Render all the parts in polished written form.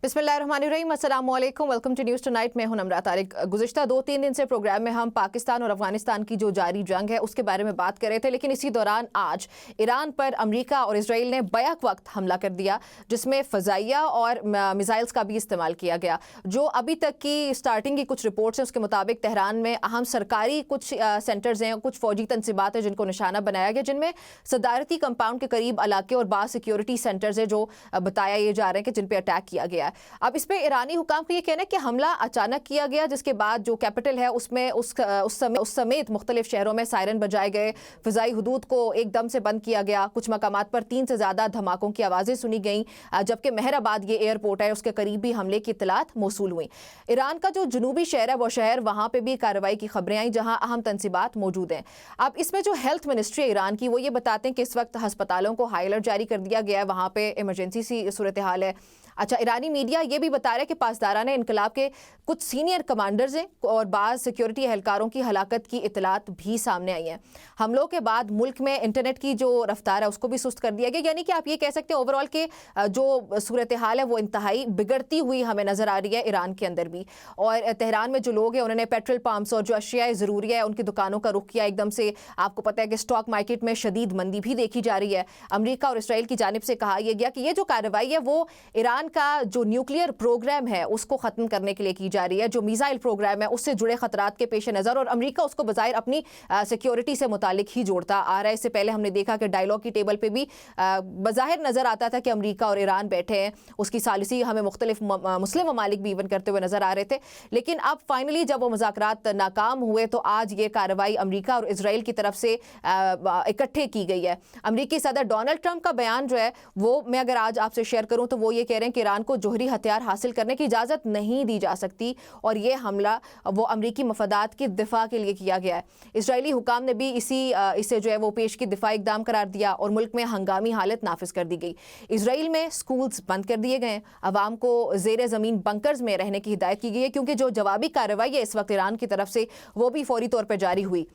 बिस्मिल्लाहिर्रहमानिर्रहीम, अस्सलाम वालेकुम, वेलकम टू न्यूज़ टुनाइट। मैं हूं नम्रा तारिक। गुज़िश्ता 2-3 दिन से प्रोग्राम में हम पाकिस्तान और अफगानिस्तान की जो जारी जंग है उसके बारे में बात कर रहे थे, लेकिन इसी दौरान आज ईरान पर अमेरिका और इजराइल ने बैक वक्त हमला कर दिया, जिसमें फ़ज़ाइया और मिसाइल्स का भी इस्तेमाल किया गया। जो अभी तक की स्टार्टिंग की कुछ रिपोर्ट्स हैं उसके मुताबिक तेहरान में अहम सरकारी कुछ सेंटर्स हैं, कुछ फ़ौजी तनसीबात हैं जिनको निशाना बनाया गया, जिनमें सदारती कंपाउंड के करीब इलाके और बाज़ सिक्योरिटी सेंटर्स हैं जो बताया ये जा रहे हैं कि जिन पर अटैक किया गया है। अब इस पे ईरानी हुकाम का ये कहना है कि हमला अचानक किया गया, जिसके बाद जो कैपिटल है उसमें उस समेत मुख्तलिफ शहरों में सायरन बजाए गए, फ़िज़ाई हुदूद को एकदम से बंद किया गया। कुछ मकामात पर 3 से ज़्यादा धमाकों की आवाज़ें सुनी गईं, जबकि मेहराबाद ये एयरपोर्ट है उसके करीब भी हमले की इत्तलात मौसूल हुई। ईरान का जो जनूबी शहर है वो शहर, वहाँ पर भी कार्रवाई की खबरें आई जहाँ अहम तनसीबात मौजूद हैं। अब इसमें जो हेल्थ मिनिस्ट्री है ईरान की, वो ये बताते हैं कि इस वक्त हस्पतालों को हाई अलर्ट जारी कर दिया गया है, वहाँ पर इमरजेंसी सी सूरत हाल है। अच्छा, ईरानी मीडिया ये भी बता रहा है कि पासदारान इनकलाब के कुछ सीनियर कमांडर्स हैं और बाज़ सिक्योरिटी एहलकारों की हलाकत की इतलात भी सामने आई हैं। हमलों के बाद मुल्क में इंटरनेट की जो रफ्तार है उसको भी सुस्त कर दिया गया, यानी कि आप ये कह सकते हैं ओवरऑल के जो सूरत हाल है वो इंतहाई बिगड़ती हुई हमें नज़र आ रही है ईरान के अंदर भी। और तेहरान में जो लोग हैं उन्होंने पेट्रोल पम्प्स और जो अशियाए ज़रूरी है उनकी दुकानों का रुख किया एकदम से। आपको पता है कि स्टॉक मार्केट में शदीद मंदी भी देखी जा रही है। अमरीका और इसराइल की जानिब से कहा यह गया कि ये जो कार्रवाई है वो ईरान का जो न्यूक्लियर प्रोग्राम है उसको ख़त्म करने के लिए की जा रही है, जो मिसाइल प्रोग्राम है उससे जुड़े खतरात के पेश नज़र, और अमेरिका उसको बज़ाहिर अपनी सिक्योरिटी से मुतालिक ही जोड़ता आ रहा है। इससे पहले हमने देखा कि डायलॉग की टेबल पे भी बज़ाहिर नज़र आता था कि अमेरिका और ईरान बैठे हैं, उसकी सालिसी हमें मुख्तलिफ मुस्लिम ममालिक भी इवन करते हुए नज़र आ रहे थे। लेकिन अब फाइनली जब वो मुज़ाकरात नाकाम हुए तो आज ये कार्रवाई अमेरिका और इसराइल की तरफ से इकट्ठे की गई है। अमेरिकी सदर डोनाल्ड ट्रंप का बयान जो है वो मैं अगर आज आपसे शेयर करूँ तो वो ये कह रहे हैं कि ईरान को जोहरी हथियार हासिल करने की इजाज़त नहीं दी जा सकती, और ये हमला वो अमरीकी मफादात की दिफा के लिए किया गया है। इजरायली हुकाम ने भी इसे जो है वो पेश की दिफा इक़दाम करार दिया और मुल्क में हंगामी हालत नाफिज कर दी गई। इजराइल में स्कूल्स बंद कर दिए गए, अवाम को ज़ेर ज़मीन बंकर्स में रहने की हिदायत की गई है, क्योंकि जो जवाबी कार्रवाई है इस वक्त ईरान की तरफ से वो भी फौरी तौर पर जारी हुई।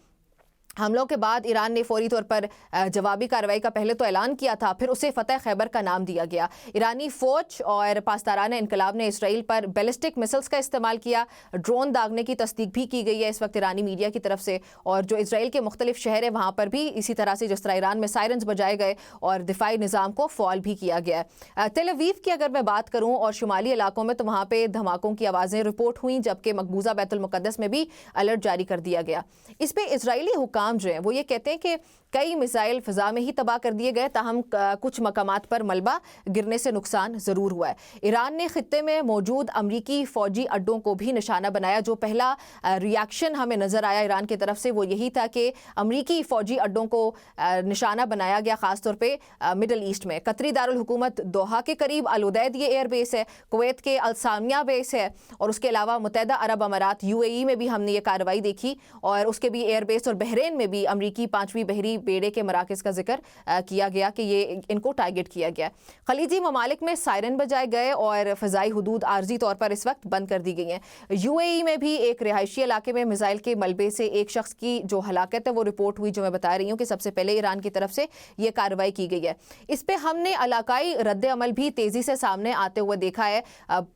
हमलों के बाद ईरान ने फौरी तौर पर जवाबी कार्रवाई का पहले तो ऐलान किया था, फिर उसे फ़तह खैबर का नाम दिया गया। ईरानी फ़ौज और पासदारान इनकलाब ने इसराइल पर बैलिस्टिक मिसाइल्स का इस्तेमाल किया, ड्रोन दागने की तस्दीक भी की गई है इस वक्त ईरानी मीडिया की तरफ से। और जो इसराइल के मुख्तलिफ शहर हैं वहाँ पर भी इसी तरह से जिस तरह ईरान में सायरन्स बजाए गए और दिफाई निज़ाम को फ़ॉल भी किया गया है। तेल अवीव की अगर मैं बात करूँ और शुमाली इलाकों में, तो वहाँ पर धमाकों की आवाज़ें रिपोर्ट हुई, जबकि मकबूजा बैतुल मुक़द्दस में भी अलर्ट जारी कर दिया गया। इस पर इजरायली हुकाम जो है वो ये कहते हैं कि कई मिसाइल फ़िज़ा में ही तबाह कर दिए गए, ताहम कुछ मकामात पर मलबा गिरने से नुकसान ज़रूर हुआ है। ईरान ने ख़ित्ते में मौजूद अमरीकी फ़ौजी अड्डों को भी निशाना बनाया। जो पहला रिएक्शन हमें नज़र आया ईरान की तरफ से वो यही था कि अमरीकी फ़ौजी अड्डों को निशाना बनाया गया, ख़ास तौर पर मिडल ईस्ट में। कतरी दारुल हुकूमत दोहा के करीब अल उदैद ये एयर बेस है, कुवैत के अल सामिया बेस है, और उसके अलावा मुत्तहिदा अरब अमारात UAE में भी हमने ये कार्रवाई देखी, और उसके भी एयर बेस, और बहरीन में भी अमरीकी 5वीं बहरी बेड़े के मराकज़ का जिक्र किया गया कि ये इनको टारगेट किया गया। खलीजी ममालिक में सायरन बजाए गए और फ़ज़ाई हुदूद आर्जी तौर पर इस वक्त बंद कर दी गई हैं। UAE में भी एक रिहायशी इलाके में मिसाइल के मलबे से एक शख्स की जो हलाकत है वो रिपोर्ट हुई, जो मैं बता रही हूँ कि सबसे पहले ईरान की तरफ से ये कार्रवाई की गई है। इस पर हमने इलाकाई रद्द अमल भी तेज़ी से सामने आते हुए देखा है।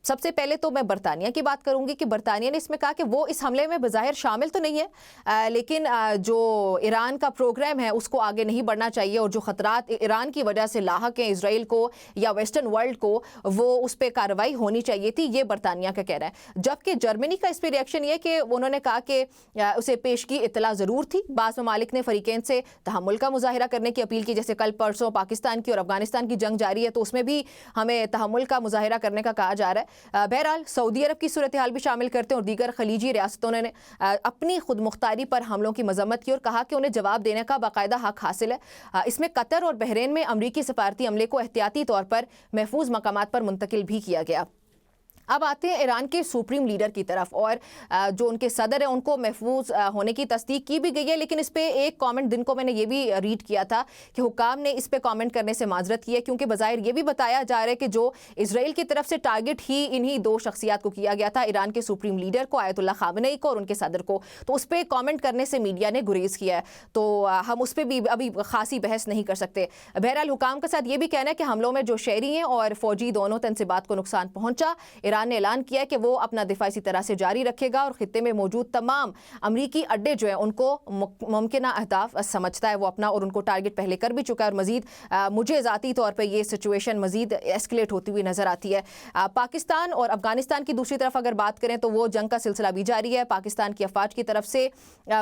सबसे पहले तो मैं बरतानिया की बात करूँगी कि बरतानिया ने इसमें कहा कि वो इस हमले में बज़ाहिर शामिल तो नहीं है, लेकिन जो ईरान का प्रोग्राम है उसको आगे नहीं बढ़ना चाहिए, और जो खतरात ईरान की वजह से लाहक हैं इसराइल को या वेस्टर्न वर्ल्ड को, वो उस पर कार्रवाई होनी चाहिए थी, ये बरतानिया का कहना है। जबकि जर्मनी का इस पर रिएक्शन ये कि उन्होंने कहा कि उसे पेश की इत्तला ज़रूर थी। बाज़ ममालिक ने फ़रीक़ैन से तहम्मुल का मुज़ाहिरा करने की अपील की, जैसे कल परसों पाकिस्तान की और अफगानिस्तान की जंग जारी है तो उसमें भी हमें तहम्मुल का मुज़ाहिरा करने का कहा जा रहा है। बहरहाल सऊदी अरब की सूरत हाल भी शामिल करते हैं और दीगर खलीजी रियासतों ने अपनी खुद मुख्तारी पर हमलों की मजम्मत की और कहा कि उन्हें जवाब देने का बाकायदा हक हासिल है। इसमें कतर और बहरीन में अमरीकी सफारती अमले को एहतियाती तौर पर महफूज मकामात पर मुंतकिल भी किया गया। अब आते हैं ईरान के सुप्रीम लीडर की तरफ, और जो उनके सदर हैं उनको महफूज होने की तस्दीक की भी गई है, लेकिन इस पे एक कमेंट दिन को मैंने ये भी रीड किया था कि हुक्काम ने इस पे कमेंट करने से माजरत की है, क्योंकि बज़ाहिर ये भी बताया जा रहा है कि जो इजराइल की तरफ से टारगेट ही इन्हीं दो शख्सियात को किया गया था, ईरान के सुप्रीम लीडर को आयतुल्लाह खामेनी को और उनके सदर को, तो उस पर कॉमेंट करने से मीडिया ने गुरेज किया है, तो हम उस पर भी अभी खासी बहस नहीं कर सकते। बहरहाल हुक्काम के साथ ये भी कहना है कि हमलों में जो शहरी हैं और फौजी दोनों तनसीबात को नुकसान पहुंचा। ईरान ने ऐलान किया है कि वो अपना दिफा इसी तरह से जारी रखेगा और खित्ते में मौजूद तमाम अमरीकी अड्डे जो हैं उनको मुमकिन अहदाफ समझता है वो अपना, और उनको टारगेट पहले कर भी चुका है, और मज़ीद मुझे ज़ाती तौर पर ये सिचुएशन मज़ीद एस्केलेट होती हुई नज़र आती है। पाकिस्तान और अफगानिस्तान की दूसरी तरफ अगर बात करें तो वो जंग का सिलसिला भी जारी है। पाकिस्तान की अफवाज की तरफ से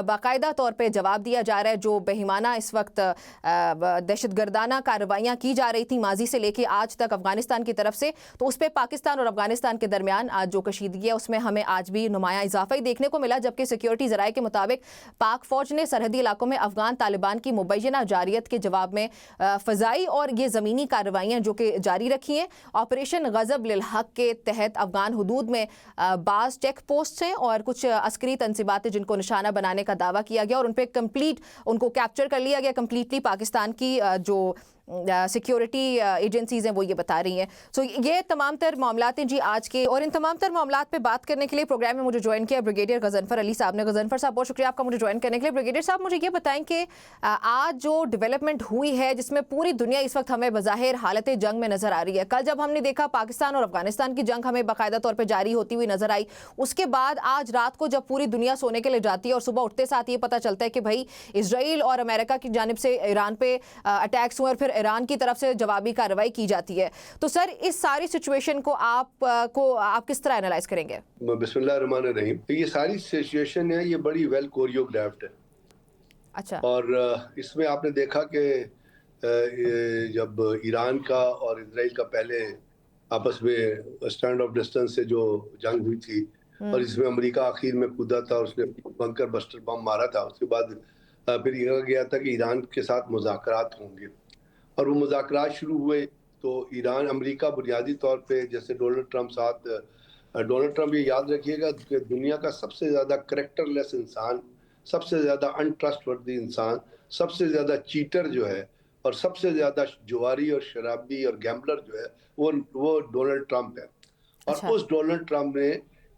बाकायदा तौर पर जवाब दिया जा रहा है। जो बेईमाना इस वक्त दहशतगर्दाना कार्रवाइयाँ की जा रही थी माजी से लेके आज तक अफगानिस्तान की तरफ से, तो उस पर पाकिस्तान और अफगानिस्तान के दरमियान आज जो कशीदगी है उसमें हमें आज भी नुमाया इजाफा ही देखने को मिला, जबकि सिक्योरिटी ज़राए के मुताबिक पाक फौज ने सरहदी इलाकों में अफगान तालिबान की मुबैना जारियत के जवाब में फ़ज़ाई और ये ज़मीनी कार्रवाइयाँ जो कि जारी रखी हैं। ऑपरेशन गज़ब लिल हक़ के तहत अफगान हुदूद में बाज़ चेक पोस्ट हैं और कुछ अस्करी तनसीबात जिनको निशाना बनाने का दावा किया गया, और उन पर कंप्लीट उनको कैप्चर कर लिया गया कंप्लीटली। पाकिस्तान की जो सिक्योरिटी एजेंसीज़ हैं वो ये बता रही हैं। सो ये तमाम तर मामलात हैं जी आज के, और इन तमाम तर मामलात पे बात करने के लिए प्रोग्राम में मुझे ज्वाइन किया ब्रिगेडियर गजनफर अली साहब ने। गजनफर साहब बहुत शुक्रिया आपका मुझे ज्वाइन करने के लिए। ब्रिगेडियर साहब मुझे ये बताएं कि आज जो डेवलपमेंट हुई है जिसमें पूरी दुनिया इस वक्त हमें बज़ाहिर हालत जंग में नज़र आ रही है, कल जब हमने देखा पाकिस्तान और अफगानिस्तान की जंग हमें बाकायदा तौर पर जारी होती हुई नज़र आई, उसके बाद आज रात को जब पूरी दुनिया सोने के लिए जाती है और सुबह उठते साथ ये पता चलता है कि भाई इजराइल और अमेरिका की जानिब से ईरान पे अटैक्स हुए और फिर ईरान की तरफ से जवाबी कार्रवाई की जाती है, तो सर इस सारी सिचुएशन को आप किस तरह एनालाइज करेंगे? बिस्मिल्लाहिर्रहमानिर्रहीम। ये सारी सिचुएशन है, ये बड़ी वेल कोरियोग्राफ्ड है। अच्छा। और इसमें आपने देखा कि जब ईरान का और इजराइल का पहले आपस में स्टैंड ऑफ डिस्टेंस से जो जंग हुई थी और इसमें अमेरिका आखिर में कूदा था और उसने बंकर बस्टर बम मारा था, उसके बाद फिर ये कहा गया था कि ईरान के साथ मुज़ाकरात होंगे, और वो मुज़ाकरात शुरू हुए तो ईरान अमेरिका बुनियादी तौर पे, जैसे डोनाल्ड ट्रंप ये याद रखिएगा कि दुनिया का सबसे ज़्यादा करेक्टरलेस इंसान, सबसे ज़्यादा अनट्रस्टवर्दी इंसान, सबसे ज़्यादा चीटर जो है और सबसे ज़्यादा जुआरी और शराबी और गैम्बलर जो है वो डोनाल्ड ट्रंप है। और उस डोनाल्ड ट्रंप ने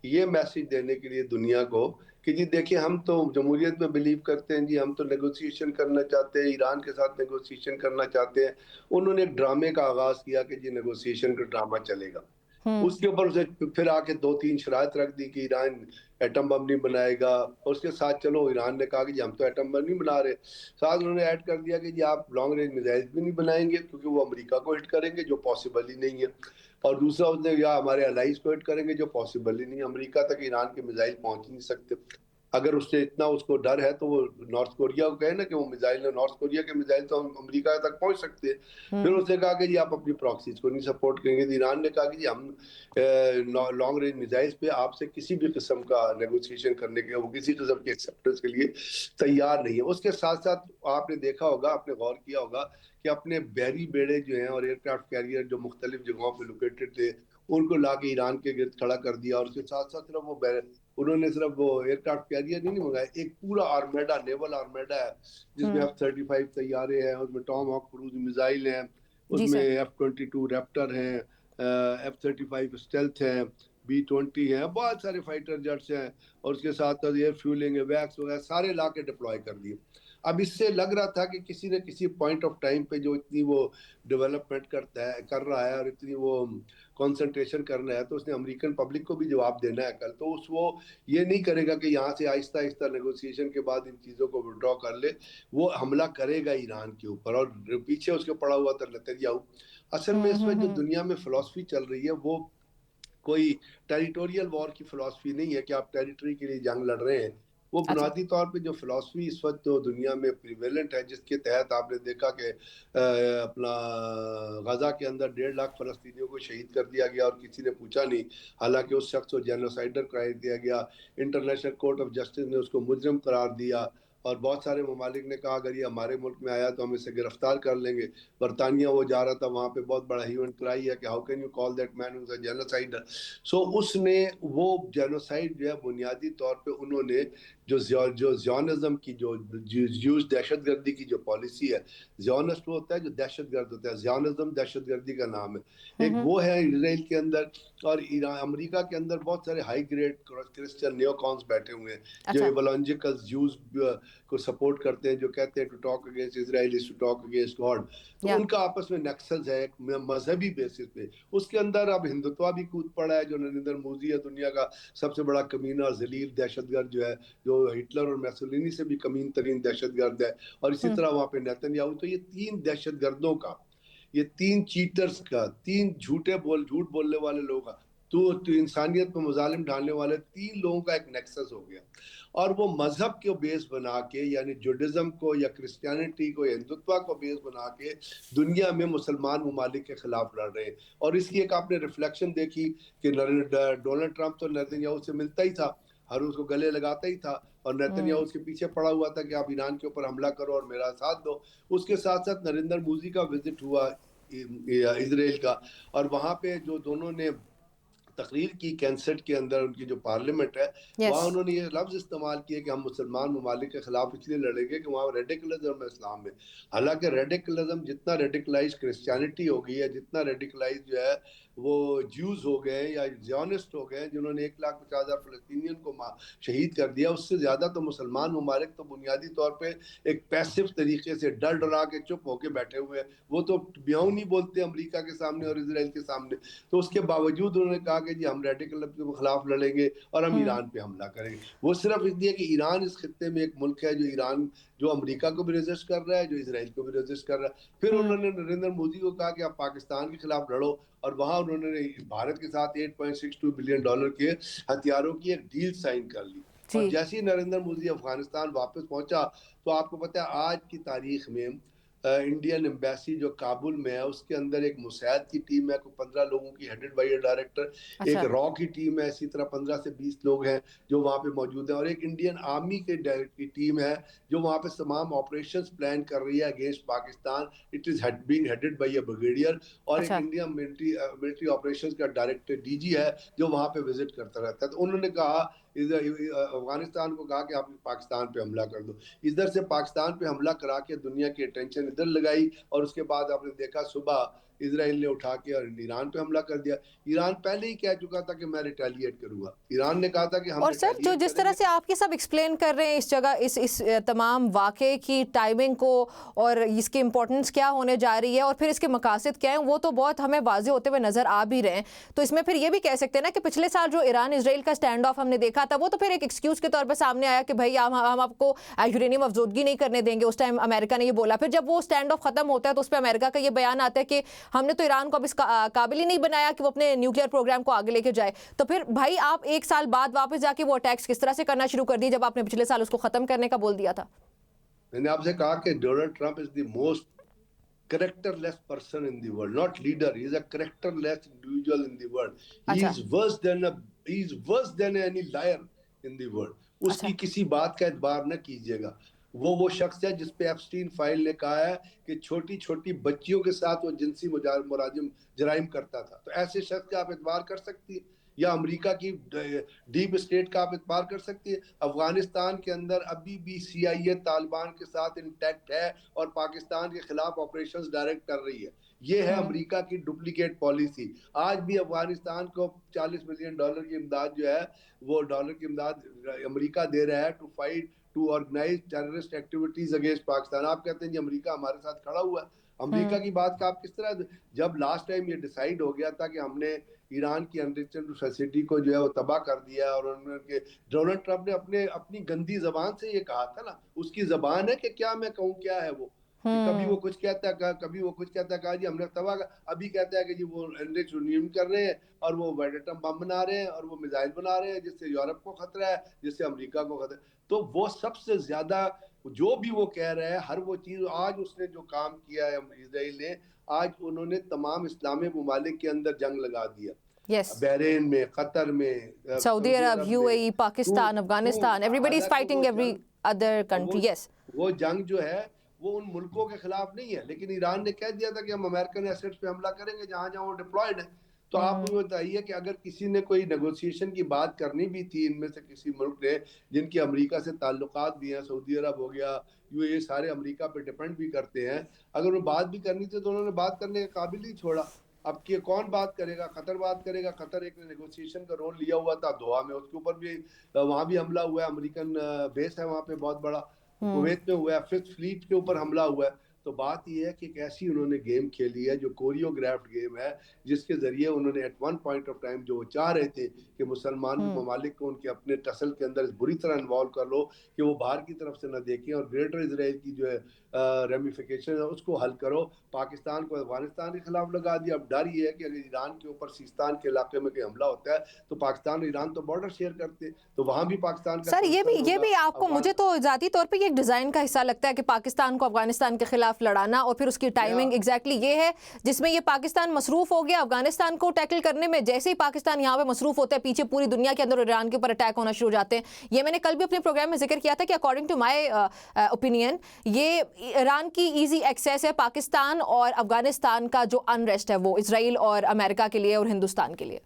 ये मैसेज देने के लिए दुनिया को कि जी देखिए हम तो जमहूरियत में बिलीव करते हैं जी, हम तो नेगोशिएशन करना चाहते हैं, ईरान के साथ नेगोशिएशन करना चाहते हैं। उन्होंने एक ड्रामे का आगाज किया कि जी नेगोशिएशन का ड्रामा चलेगा। उसके ऊपर उसे फिर आके 2-3 शराइत रख दी कि ईरान एटम बम नहीं बनाएगा, और उसके साथ चलो ईरान ने कहा कि जी हम तो एटम बम नहीं बना रहे, साथ उन्होंने ऐड कर दिया कि जी आप लॉन्ग रेंज मिसाइल भी नहीं बनाएंगे क्योंकि वो अमेरिका को हिट करेंगे जो पॉसिबल ही नहीं है, और दूसरा उसने या हमारे अलाइज को हिट करेंगे जो पॉसिबल ही नहीं, अमेरिका तक ईरान के मिसाइल पहुंच ही नहीं सकते। अगर उससे इतना उसको डर है तो वो नॉर्थ कोरिया को कहे ना कि वो मिसाइल है, नॉर्थ कोरिया के मिसाइल तो हम अमेरिका तक पहुंच सकते हैं। फिर उसने कहा कि जी आप अपनी प्रॉक्सीज को नहीं सपोर्ट करेंगे, तो ईरान ने कहा कि जी हम लॉन्ग रेंज मिसाइल्स पे आपसे किसी भी किस्म का नेगोशिएशन करने के, वो किसी किस्म की एक्सेप्टेंस के लिए तैयार नहीं है। उसके साथ साथ आपने देखा होगा, आपने गौर किया होगा कि अपने बहरी बेड़े जो हैं और एयरक्राफ्ट कैरियर जो मुख्तलिफ जगहों पर लोकेटेड थे उनको ला के ईरान के गिर्द खड़ा कर दिया, और उसके साथ साथ सिर्फ उन्होंने सिर्फ वो एयरक्राफ्ट कैरियर नहीं मंगाया, एक पूरा आर्मेडा, नेवल आर्मेडा है जिसमें F-35 तैयारे हैं, उसमें टॉमहॉक क्रूज मिसाइल हैं, उसमें F-22 रैप्टर हैं, F-35 स्टेल्थ हैं, B-20 हैं, बहुत सारे फाइटर जेट्स हैं, और उसके साथ एयर फ्यूलिंग है, वैक्स वगैरह सारे ला के डिप्लॉय कर दिए। अब इससे लग रहा था कि किसी न किसी पॉइंट ऑफ टाइम पे जो इतनी वो डेवलपमेंट कर रहा है और इतनी वो कंसंट्रेशन कर रहा है, तो उसने अमेरिकन पब्लिक को भी जवाब देना है कल, तो वो ये नहीं करेगा कि यहाँ से आहिस्ता आहिस्ता नेगोशिएशन के बाद इन चीज़ों को विड्रॉ कर ले, वो हमला करेगा ईरान के ऊपर, और पीछे उसके पड़ा हुआ था नेतन्याहू। असल में इसमें जो दुनिया में फिलॉसफी चल रही है वो कोई टेरिटोरियल वॉर की फिलॉसफी नहीं है कि आप टेरिटरी के लिए जंग लड़ रहे हैं। वो बुनियादी तौर पे जो फिलॉसफी इस वक्त तो दुनिया में प्रिवेलेंट है, जिसके तहत आपने देखा कि अपना गजा के अंदर 1.5 लाख फलस्तीनियों को शहीद कर दिया गया और किसी ने पूछा नहीं, हालांकि उस शख्स को जेनोसाइडर करार दिया गया, इंटरनेशनल कोर्ट ऑफ जस्टिस ने उसको मुजरिम करार दिया, اور بہت سارے ممالک نے کہا اگر یہ ہمارے ملک میں آیا تو ہم اسے گرفتار کر لیں گے. برطانیہ وہ جا رہا تھا, وہاں پہ بہت بڑا ایونٹ کرائی ہے کہ how can you call that man as a genocider. So اس نے وہ جینوسائڈ جو ہے بنیادی طور پہ انہوں نے جو زیونزم کی جو دہشت گردی کی جو پالیسی ہے, زیونسٹ وہ ہوتا ہے جو دہشت گرد ہوتا ہے, زیونزم دہشت گردی کا نام ہے. ایک وہ ہے اسرائیل کے اندر, اور امریکہ کے اندر بہت سارے ہائی گریڈ کرسچن نیو کانس بیٹھے ہوئے ہیں جو ایوانجیکل جیوز کو سپورٹ کرتے ہیں, جو کہتے ہیں to talk against Israel is to talk against God. تو ان کا آپس میں نیکسس ہے ایک مذہبی بیسس پہ. اس کے اندر اب ہندوتوا بھی کود پڑا ہے, جو نریندر مودی ہے دنیا کا سب سے بڑا کمینہ اور ذلیل دہشت گرد جو ہے, جو ہٹلر اور میسولینی سے بھی کمین ترین دہشت گرد ہے, اور اسی طرح وہاں پہ نیتن یاہو. تو یہ 3 دہشت گردوں کا, یہ 3 چیٹرز کا, 3 جھوٹ بولنے والے لوگوں کا, تو انسانیت پہ مظالم ڈالنے والے 3 لوگوں کا ایک نیکسس ہو گیا. اور وہ مذہب کو بیس بنا کے, یعنی جوڈزم کو یا کرسچینٹی کو یا ہندوتوا کو بیس بنا کے دنیا میں مسلمان ممالک کے خلاف لڑ رہے ہیں. اور اس کی ایک آپ نے ریفلیکشن دیکھی کہ ڈونلڈ ٹرمپ تو نیتن یاہو سے ملتا ہی تھا, ہر اس کو گلے لگاتا ہی تھا, اور نیتن یاہو اس کے پیچھے پڑا ہوا تھا کہ آپ ایران کے اوپر حملہ کرو اور میرا ساتھ دو. اس کے ساتھ ساتھ نریندر مودی کا وزٹ ہوا اسرائیل کا, اور وہاں پہ جو دونوں نے تقریر کی کینسٹ کے اندر, ان کی جو پارلیمنٹ ہے, وہاں انہوں نے یہ لفظ استعمال کیے کہ ہم مسلمان ممالک کے خلاف اس لیے لڑیں گے کہ وہاں ریڈیکلزم ہے اسلام میں. حالانکہ ریڈیکلزم جتنا ریڈیکلائز کرسچینٹی ہو گئی ہے, جتنا ریڈیکلائز جو ہے وہ جیوز ہو گئے یا زیونسٹ ہو گئے جنہوں نے 1,50,000 فلسطینین کو شہید کر دیا, اس سے زیادہ تو مسلمان ممالک تو بنیادی طور پہ ایک پیسو طریقے سے ڈر ڈرا کے چپ ہو کے بیٹھے ہوئے ہیں. وہ تو بیاؤں نہیں بولتے امریکہ کے سامنے اور اسرائیل کے سامنے. تو اس کے باوجود انہوں نے کہا کہ جی ہم ریڈیکلزم کے خلاف لڑیں گے اور ہم ایران پہ حملہ کریں گے. وہ صرف اس لیے کہ ایران اس خطے میں ایک ملک ہے جو امریکہ کو بھی ریزسٹ کر رہا ہے, جو اسرائیل کو بھی ریزسٹ کر رہا ہے. پھر انہوں نے نریندر مودی کو کہا کہ آپ پاکستان کے خلاف لڑو, اور وہاں انہوں نے بھارت کے ساتھ $8.62 بلین کے ہتھیاروں کی ایک ڈیل سائن کر لی. اور جیسے ہی نریندر مودی افغانستان واپس پہنچا تو آپ کو پتہ ہے آج کی تاریخ میں انڈین ایمبیسی جو کابل میں ہے, اس کے اندر ایک مساعد کی ٹیم ہے, کوئی 15 لوگوں کی, ہیڈڈ بائی اے ڈائریکٹر. ایک را کی ٹیم ہے, اسی طرح 15 سے 20 لوگ ہیں جو وہاں پہ موجود ہیں, اور ایک انڈین آرمی کی ٹیم ہے جو وہاں پہ تمام آپریشنز پلان کر رہی ہے against Pakistan. It is being headed by a brigadier, اور ایک انڈین ملٹری آپریشنز کا ڈائریکٹر ڈی جی ہے جو وہاں پہ وزٹ کرتا رہتا ہے. تو انہوں نے کہا افغانستان کو کہا کہ آپ پاکستان پہ حملہ کر دو. ادھر سے پاکستان پہ حملہ کرا کے دنیا کی اٹینشن ادھر لگائی, اور اس کے بعد آپ نے دیکھا صبح اسرائیل نے اٹھا کے اور ایران پہ حملہ کر دیا. ایران پہلے ہی کہہ چکا تھا کہ میں ریٹیلیٹ کروں گا. ایران نے کہا تھا کہ ہم, اور سر جو جس طرح سے آپ کے سب ایکسپلین کر رہے ہیں اس جگہ اس تمام واقعے کی ٹائمنگ کو اور اس کی امپورٹنس کیا ہونے جا رہی ہے اور پھر اس کے مقاصد کیا ہیں, وہ تو بہت ہمیں واضح ہوتے ہوئے نظر آ بھی رہے ہیں. تو اس میں پھر یہ بھی کہہ سکتے ہیں نا کہ پچھلے سال جو ایران اسرائیل کا اسٹینڈ آف ہم نے دیکھا تھا, وہ تو پھر ایک ایکسکیوز کے طور پہ سامنے آیا کہ بھائی ہم آپ کو یورینیم افزودگی نہیں کرنے دیں گے. اس ٹائم امریکہ نے یہ بولا. پھر جب وہ اسٹینڈ آف ختم ہوتا ہے تو اس پہ امریکہ کا یہ بیان آتا ہے کہ ہم نے تو ایران کو اب اس قابل ہی نہیں بنایا کہ وہ اپنے نیوکلیئر پروگرام کو آگے لے کے جائے. تو پھر بھائی آپ 1 سال بعد واپس جا کے وہ اٹیکس کس طرح سے کرنا شروع کر دی جب آپ نے پچھلے سال اس کو ختم کرنے کا بول دیا تھا؟ میں نے آپ سے کہا کہ Donald Trump is the most characterless person in the world, not leader. He is a characterless individual in the world. He is worse than any liar in the world. اس کی کسی بات کا اعتبار نہ کیجیے گا. وہ شخص ہے جس پہ ایپسٹین فائل نے کہا ہے کہ چھوٹی چھوٹی بچیوں کے ساتھ وہ جنسی مراجم جرائم کرتا تھا. تو ایسے شخص کا آپ اعتبار کر سکتی ہیں؟ یا امریکہ کی ڈیپ اسٹیٹ کا آپ اعتبار کر سکتی ہے؟ افغانستان کے اندر ابھی بھی سی آئی اے طالبان کے ساتھ انٹیکٹ ہے اور پاکستان کے خلاف آپریشنز ڈائریکٹ کر رہی ہے. یہ ہے امریکہ کی ڈپلیکیٹ پالیسی. آج بھی افغانستان کو $40 ملین کی امداد جو ہے, وہ ڈالر کی امداد امریکہ دے رہا ہے to fight to organise terrorist activities against Pakistan. آپ کہتے ہیں جی امریکہ ہمارے ساتھ کھڑا ہوا ہے. امریکہ کی بات کا آپ کس طرح, جب لاسٹ ٹائم یہ ڈیسائیڈ ہو گیا تھا کہ ہم نے ایران کی انریچمنٹ فیسلٹی کو جو ہے وہ تباہ کر دیا, اور انہوں نے ڈونلڈ ٹرمپ نے اپنی گندی زبان سے یہ کہا تھا نا, اس کی زبان ہے کہ کیا میں کہوں کیا ہے وہ, کبھی وہ کچھ کہتا ہے, کبھی وہ کچھ کہتا ہے کہا جی ہم نے تباہ, ابھی کہتا ہے کہ جی وہ انرچ یورینیم کر رہے ہیں اور وہ ایٹم بم بنا رہے ہیں اور وہ میزائل بنا رہے ہیں جس سے یورپ کو خطرہ ہے, جس سے امریکہ کو خطرہ ہے. تو وہ سب سے زیادہ جو بھی وہ کہہ رہے ہیں, ہر وہ چیز آج اس نے جو کام کیا ہے اسرائیل نے, آج انہوں نے تمام اسلامی ممالک کے اندر جنگ لگا دیا. بحرین میں, قطر میں, سعودی عرب, U A E, Pakistan, Afghanistan, everybody is fighting every other country. Yes. وہ جنگ جو ہے وہ ان ملکوں کے خلاف نہیں ہے, لیکن ایران نے کہہ دیا تھا کہ ہم امریکن ایسٹس پہ حملہ کریں گے جہاں جہاں وہ ڈپلائڈ ہیں. تو آپ مجھے بتائیے کہ اگر کسی نے کوئی نیگوسیشن کی بات کرنی بھی تھی ان میں سے کسی ملک نے جن کی امریکہ سے تعلقات بھی ہیں, سعودی عرب ہو گیا, یہ سارے امریکہ پہ ڈیپینڈ بھی کرتے ہیں, اگر وہ بات بھی کرنی تھی تو انہوں نے بات کرنے کے قابل ہی چھوڑا. اب کہ کون بات کرے گا؟ قطر بات کرے گا. قطر ایک نیگوسیشن کا رول لیا ہوا تھا دوحہ میں, اس کے اوپر بھی وہاں بھی حملہ ہوا ہے, امریکن بیس ہے وہاں پہ بہت بڑا, کویت میں ہوا ہے, 5th فلیٹ کے اوپر حملہ ہوا ہے. تو بات یہ ہے کہ ایک ایسی انہوں نے گیم کھیلی ہے جو کوریوگرافڈ گیم ہے, جس کے ذریعے انہوں نے at one point of time جو وہ چاہ رہے تھے کہ مسلمان ممالک کو ان کے اپنے ٹسل کے اندر بری طرح انوالو کر لو کہ وہ باہر کی طرف سے نہ دیکھیں, اور گریٹر اسرائیل کی جو ہے ریمیفیکیشن ہے اس کو حل کرو. پاکستان کو افغانستان کے خلاف لگا دیا. اب ڈر یہ ہے کہ اگر ایران کے اوپر سیستان کے علاقے میں کوئی حملہ ہوتا ہے تو پاکستان اور ایران تو بارڈر شیئر کرتے, تو وہاں بھی پاکستان کا سر یہ بھی آپ کو, مجھے تو ذاتی طور پہ یہ ایک ڈیزائن کا حصہ لگتا ہے کہ پاکستان کو افغانستان کے خلاف لڑانا, اور پھر اس کی ٹائمنگ ایگزیکٹلی یہ ہے جس میں یہ پاکستان مصروف ہو گیا افغانستان کو ٹیکل کرنے میں. جیسے ہی پاکستان یہاں پہ مصروف ہوتا ہے پیچھے پوری دنیا کے اندر ایران کے اوپر اٹیک ہونا شروع ہو جاتے ہیں. یہ میں نے کل بھی اپنے پروگرام میں ذکر کیا تھا کہ اکارڈنگ ٹو مائی اوپینین یہ ایران کی ایزی ایکسیس ہے پاکستان اور افغانستان کا جو انریسٹ ہے وہ اسرائیل اور امریکہ کے لیے اور ہندوستان کے لیے.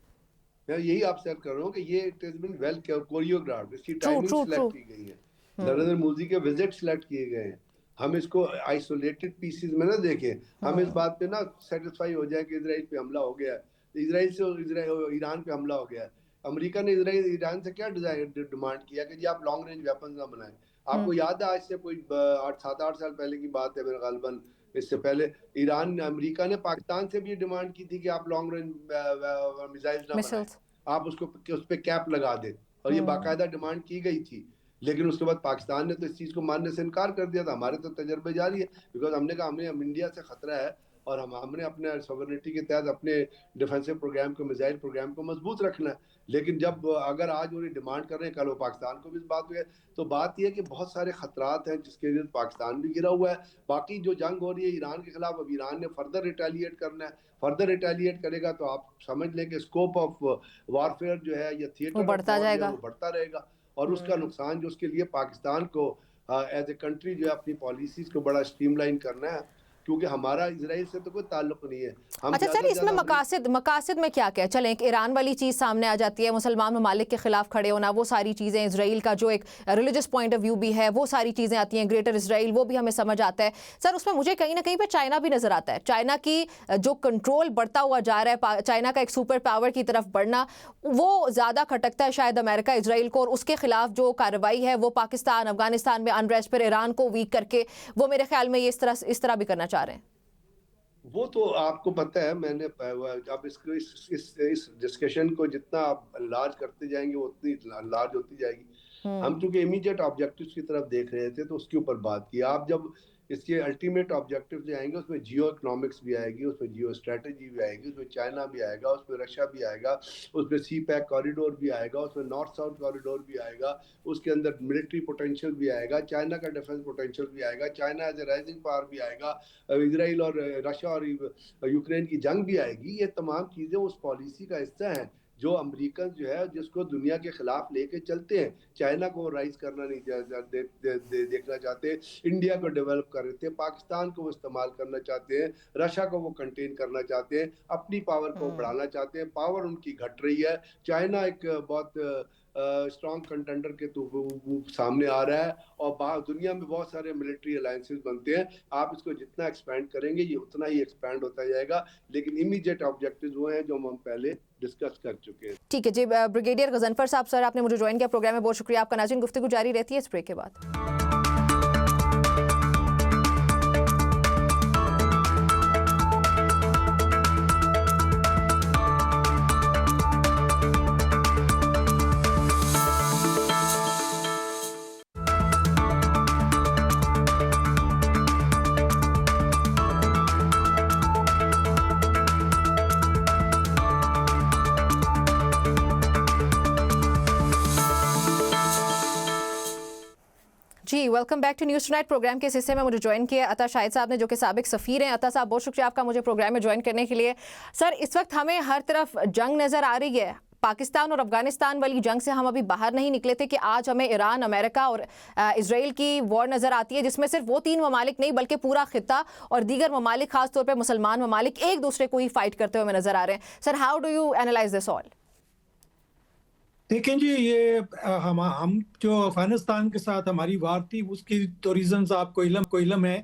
میں یہی آپ سے کر رہا ہوں کہ یہ اٹ ہیز بین ویل کوریوگرافڈ, اس کی ٹائمنگ سلیکٹ کی گئی ہے, نریندر مودی کے وزٹ سلیکٹ کیے گئے ہیں. ہم اس کو آئسولیٹڈ پیسز میں نہ دیکھیں, ہم اس بات پہ نہ سیٹسفائی ہو جائیں کہ اسرائیل پہ حملہ ہو گیا ہے, اسرائیل سے ایران پہ حملہ ہو گیا ہے. امریکہ نے ایران سے کیا ڈیمانڈ کیا کہ جی آپ لانگ رینج ویپنز نہ بنائیں. آپ کو یاد ہے آج سے کوئی 7-8 سال پہلے کی بات ہے میرے غالباً, اس سے پہلے امریکہ نے پاکستان سے بھی ڈیمانڈ کی تھی کہ آپ لانگ رینج میزائلز نہ بنائیں, آپ اس پہ کیپ لگا دیں, اور یہ باقاعدہ ڈیمانڈ کی گئی تھی. لیکن اس کے بعد پاکستان نے تو اس چیز کو ماننے سے انکار کر دیا تھا. ہمارے تو تجربے جاری ہے, بیکاز ہم نے کہا ہمیں انڈیا سے خطرہ ہے اور ہم نے اپنے سوورنٹی کے تحت اپنے ڈیفینسو پروگرام کو, میزائل پروگرام کو مضبوط رکھنا ہے. لیکن جب اگر آج وہ ڈیمانڈ کر رہے ہیں, کل وہ پاکستان کو بھی اس بات ہوئی ہے, تو بات یہ ہے کہ بہت سارے خطرات ہیں جس کے لیے پاکستان بھی گرا ہوا ہے. باقی جو جنگ ہو رہی ہے ایران کے خلاف, اب ایران نے فردر ریٹیلیٹ کرنا ہے. فردر ریٹیلیٹ کرے گا تو آپ سمجھ لیں کہ اسکوپ آف وارفیئر جو ہے یا تھیٹر بڑھتا جائے گا, وہ بڑھتا رہے گا, اور اس کا نقصان جو اس کے لیے پاکستان کو ایز اے کنٹری جو ہے اپنی پالیسیز کو بڑا اسٹریم لائن کرنا ہے, کیونکہ ہمارا اسرائیل سے تو کوئی تعلق نہیں ہے. اچھا سر, اس میں مقاصد میں کیا کیا, چلیں ایک ایران والی چیز سامنے آ جاتی ہے, مسلمان ممالک کے خلاف کھڑے ہونا, وہ ساری چیزیں, اسرائیل کا جو ایک ریلیجس پوائنٹ آف ویو بھی ہے, وہ ساری چیزیں آتی ہیں, گریٹر اسرائیل وہ بھی ہمیں سمجھ آتا ہے. سر اس میں مجھے کہیں نہ کہیں پہ چائنا بھی نظر آتا ہے. چائنا کی جو کنٹرول بڑھتا ہوا جا رہا ہے, چائنا کا ایک سپر پاور کی طرف بڑھنا, وہ زیادہ کھٹکتا ہے شاید امریکہ اسرائیل کو, اور اس کے خلاف جو کارروائی ہے وہ پاکستان افغانستان میں انریسٹ پر ایران کو ویک کر کے, وہ میرے خیال میں یہ اس طرح بھی کرنا چاہ رہے ہیں. وہ تو آپ کو پتہ ہے, میں نے اب اس ڈسکشن کو جتنا آپ لارج کرتے جائیں گے وہ اتنی لارج ہوتی جائے گی. ہم چونکہ امیڈیٹ آبجیکٹیوز کی طرف دیکھ رہے تھے تو اس کے اوپر بات کی. آپ جب اس کے الٹیمیٹ آبجیکٹیو جو آئیں گے اس میں جیو اکنامکس بھی آئے گی, اس میں جیو اسٹریٹجی بھی آئے گی, اس میں چائنا بھی آئے گا, اس میں رشیا بھی آئے گا, اس میں سی پیک کوریڈور بھی آئے گا, اس میں نارتھ ساؤتھ کوریڈور بھی آئے گا, اس کے اندر ملٹری پوٹینشیل بھی آئے گا, چائنا کا ڈیفنس پوٹینشیل بھی آئے گا, China as a rising power بھی آئے گا, اسرائیل اور رشیا اور یوکرین کی جنگ بھی آئے گی. یہ تمام چیزیں اس پالیسی کا حصہ ہیں جو امریکن جو ہے جس کو دنیا کے خلاف لے کے چلتے ہیں. چائنا کو رائز کرنا نہیں دیکھنا چاہتے, انڈیا کو ڈیولپ کر رہے تھے, پاکستان کو وہ استعمال کرنا چاہتے ہیں, رشیا کو وہ کنٹین کرنا چاہتے ہیں, اپنی پاور کو بڑھانا چاہتے ہیں. پاور ان کی گھٹ رہی ہے. چائنا ایک بہت اسٹرانگ کنٹینڈر کے تو سامنے آ رہا ہے, اور دنیا میں بہت سارے ملٹری الائنسز بنتے ہیں. آپ اس کو جتنا ایکسپینڈ کریں گے یہ اتنا ہی ایکسپینڈ ہوتا جائے گا, لیکن امیڈیٹ آبجیکٹیوز وہ ہیں جو ہم پہلے ڈسکس کر چکے ہیں. ٹھیک ہے جی, بریگیڈیئر غضنفر صاحب, سر آپ نے مجھے جوائن کیا پروگرام میں, بہت شکریہ آپ کا. ناظرین گفتگو جاری رہتی ہے اس بریک کے بعد. جی welcome back to News Tonight. Programme کے اس حصے میں مجھے جوائن کیا عطا شاہد صاحب نے, جو کہ سابق سفیر ہیں. عطا صاحب بہت شکریہ آپ کا مجھے پروگرام میں جوائن کرنے کے لیے. سر اس وقت ہمیں ہر طرف جنگ نظر آ رہی ہے, पाकिस्तान और अफगानिस्तान वाली जंग से हम अभी बाहर नहीं निकले थे कि आज हमें ईरान, अमेरिका और इसराइल की वॉर नज़र आती है, जिसमें सिर्फ वो 3 ममालिक नहीं बल्कि पूरा खित्ता और दीगर ममालिक, खासतौर पर मुसलमान ममालिक, एक दूसरे को ही फाइट करते हुए नज़र आ रहे हैं. Sir, how do you analyse this all? देखें जी, ये हम जो अफगानिस्तान के साथ हमारी वार थी, उसकी तो रीजंस आपको इल्म है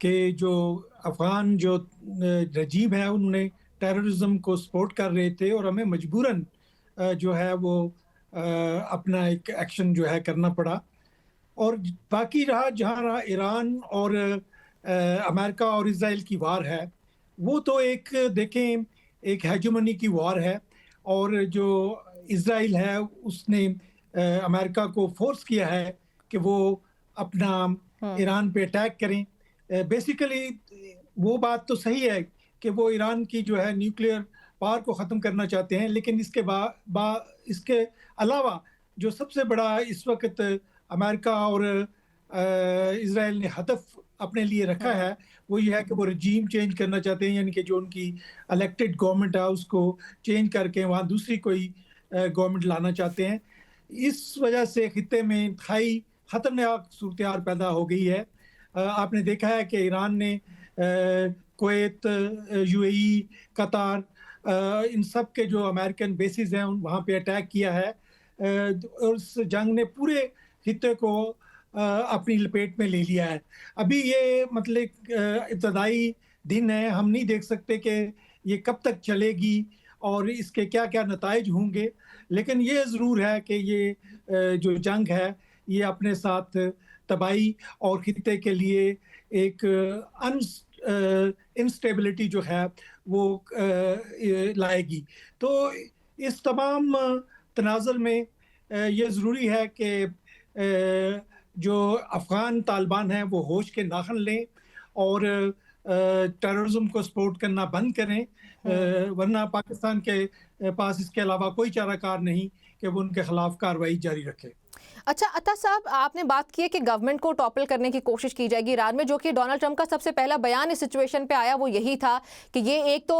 कि जो अफगान जो रजीम है उन्होंने टेररिज्म को सपोर्ट कर रहे थे और हमें मजबूरन जो है वो अपना एक एक्शन जो है करना पड़ा. और बाकी जहाँ ईरान और अमेरिका और इसराइल की वार है, वो तो एक देखें एक हेजेमनी की वार है. और जो इसराइल है उसने अमेरिका को फोर्स किया है कि वो अपना ईरान पे अटैक करें. बेसिकली वो बात तो सही है कि वो ईरान की जो है न्यूक्लियर पावर को ख़त्म करना चाहते हैं, लेकिन इसके अलावा जो सबसे बड़ा इस वक्त अमेरिका और इसराइल ने हदफ अपने लिए रखा है वो ये है कि वो रजीम चेंज करना चाहते हैं, यानी कि जो उनकी इलेक्टेड गवर्नमेंट है उसको चेंज करके वहाँ दूसरी कोई गवर्नमेंट लाना चाहते हैं. इस वजह से खित्ते में इंतहाई ख़तरनाक सूरत पैदा हो गई है. आपने देखा है कि ईरान ने कुवैत, यूएई, कतार, इन सब के जो अमेरिकन बेसिस हैं वहाँ पे अटैक किया है. और उस जंग ने पूरे खित्ते को अपनी लपेट में ले लिया है. अभी ये मतलब इब्तदाई दिन है, हम नहीं देख सकते कि ये कब तक चलेगी और इसके क्या क्या नताइज होंगे, लेकिन ये ज़रूर है कि ये जो जंग है ये अपने साथ तबाही और खित्ते के लिए एक इंस्टेबिलिटी जो है वो लाएगी. तो इस तमाम तनाज़ुर में ये ज़रूरी है कि जो अफ़गान तालिबान हैं वो होश के नाखन लें और टेररिज्म को सपोर्ट करना बंद करें, वरना पाकिस्तान के पास इसके अलावा कोई चाराकार नहीं कि वो उनके खिलाफ कार्रवाई जारी रखे. अच्छा अता साहब, आपने बात की है कि गवर्नमेंट को टॉपल करने की कोशिश की जाएगी ईरान में, जो कि डोनाल्ड ट्रंप का सबसे पहला बयान इस सिचुएशन पे आया वो यही था कि ये एक तो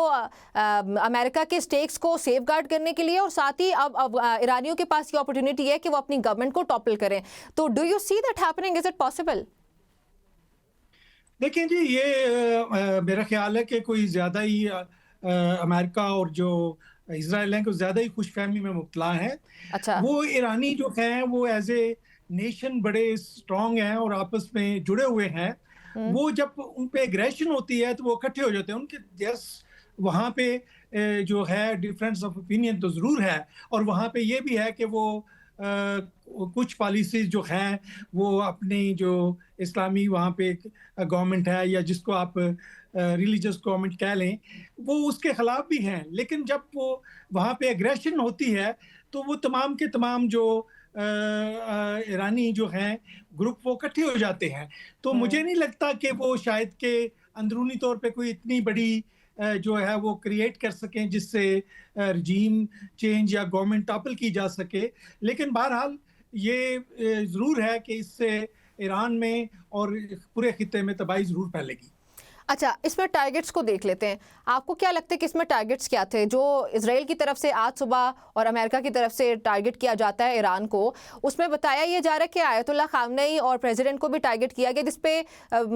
अमेरिका के स्टेक्स को सेफगार्ड करने के लिए और साथ ही अब ईरानियों के पास ये अपॉर्चुनिटी है कि वो अपनी गवर्नमेंट को टॉपल करें. तो do you see that happening? Is it possible? देखें जी, ये मेरा ख्याल है कि कोई ज़्यादा ही अमेरिका और जो इसराइल हैं कुछ ज़्यादा ही खुशफहमी में मुब्तला है. अच्छा. वो ईरानी जो हैं वो एज ए नेशन बड़े स्ट्रॉन्ग हैं और आपस में जुड़े हुए हैं. वो जब उन पे एग्रेशन होती है तो वो इकट्ठे हो जाते हैं. उनके वहाँ पे जो है डिफरेंस ऑफ ओपिनियन तो ज़रूर है, और वहाँ पे ये भी है कि वो कुछ पॉलिसीज़ जो हैं वो अपनी जो इस्लामी वहाँ पे गवर्नमेंट है या जिसको आप रिलीजियस गवर्नमेंट कह लें, वो उसके ख़िलाफ़ भी हैं. लेकिन जब वो वहाँ पे एग्रेशन होती है तो वो तमाम के तमाम जो ईरानी जो हैं ग्रुप वो इकट्ठे हो जाते हैं. तो मुझे नहीं लगता कि वो शायद के अंदरूनी तौर पे कोई इतनी बड़ी जो है वो क्रिएट कर सकें जिससे रजीम चेंज या गवर्नमेंट टॉपल की जा सके. लेकिन बहरहाल ये ज़रूर है कि इससे ईरान में और पूरे खित्ते में तबाही ज़रूर फैलेगी. अच्छा, इसमें टारगेट्स को देख लेते हैं. आपको क्या लगता है कि इसमें टारगेट्स क्या थे जो इजराइल की तरफ से आज सुबह और अमेरिका की तरफ से टारगेट किया जाता है ईरान को? उसमें बताया ये जा रहा है कि आयतुल्लाह खामनेई और प्रेसिडेंट को भी टारगेट किया गया, जिस पे